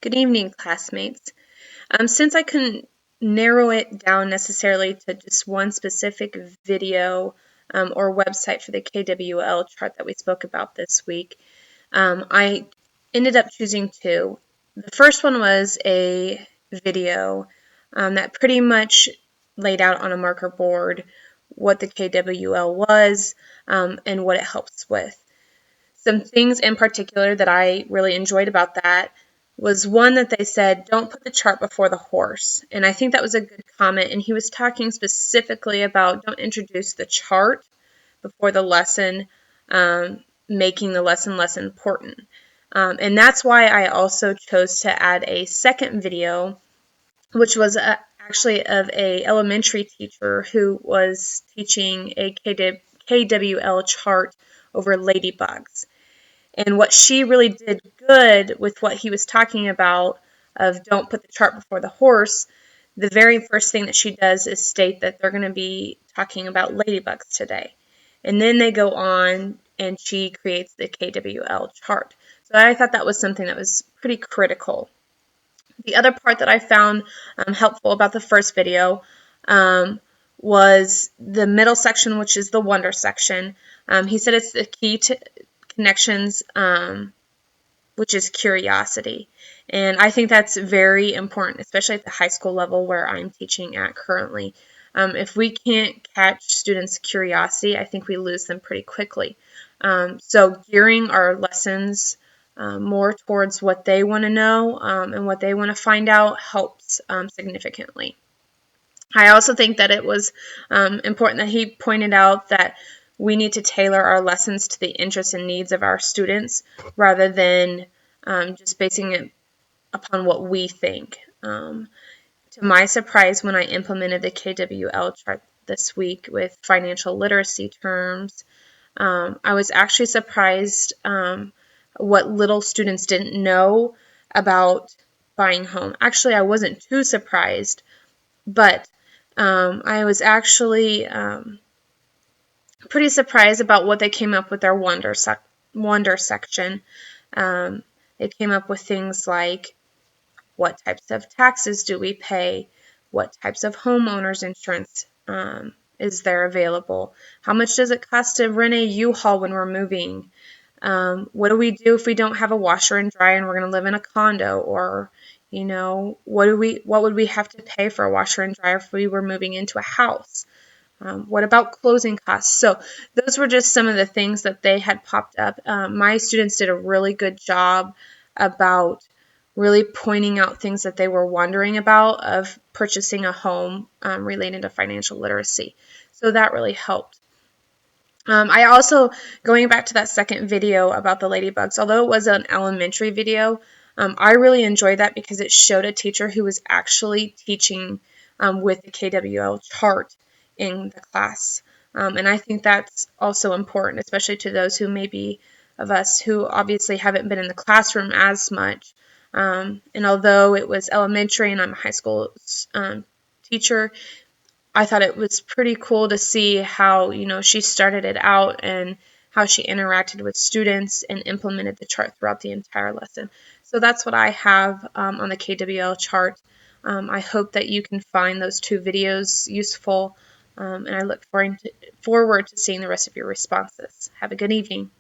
Good evening, classmates. Since I couldn't narrow it down necessarily to just one specific video or website for the KWL chart that we spoke about this week, I ended up choosing two. The first one was a video that pretty much laid out on a marker board what the KWL was and what it helps with. Some things in particular that I really enjoyed about that was one that they said, don't put the chart before the horse. And I think that was a good comment. And he was talking specifically about don't introduce the chart before the lesson, making the lesson less important. And that's why I also chose to add a second video, which was actually of a elementary teacher who was teaching a KWL chart over ladybugs. And what she really did good with what he was talking about of don't put the chart before the horse, the very first thing that she does is state that they're going to be talking about ladybugs today. And then they go on and she creates the KWL chart. So I thought that was something that was pretty critical. The other part that I found helpful about the first video was the middle section, which is the wonder section. He said it's the key to connections, which is curiosity. And I think that's very important, especially at the high school level where I'm teaching at currently. If we can't catch students' curiosity, I think we lose them pretty quickly. So gearing our lessons more towards what they want to know and what they want to find out helps significantly. I also think that it was important that he pointed out that we need to tailor our lessons to the interests and needs of our students rather than just basing it upon what we think. To my surprise, when I implemented the KWL chart this week with financial literacy terms, I was actually surprised what little students didn't know about buying home. Actually, I wasn't too surprised, but I was actually pretty surprised about what they came up with their wonder section. They came up with things like what types of taxes do we pay, what types of homeowners insurance is there available, how much does it cost to rent a U-Haul when we're moving, what do we do if we don't have a washer and dryer and we're going to live in a condo, or what would we have to pay for a washer and dryer if we were moving into a house? What about closing costs? So those were just some of the things that they had popped up. My students did a really good job about really pointing out things that they were wondering about of purchasing a home related to financial literacy. So that really helped. I also, going back to that second video about the ladybugs, although it was an elementary video, I really enjoyed that because it showed a teacher who was actually teaching with the KWL chart in the class. And I think that's also important, especially to those who maybe of us who obviously haven't been in the classroom as much. And although it was elementary and I'm a high school teacher, I thought it was pretty cool to see how, she started it out and how she interacted with students and implemented the chart throughout the entire lesson. So that's what I have on the KWL chart. I hope that you can find those two videos useful, and I look forward to seeing the rest of your responses. Have a good evening.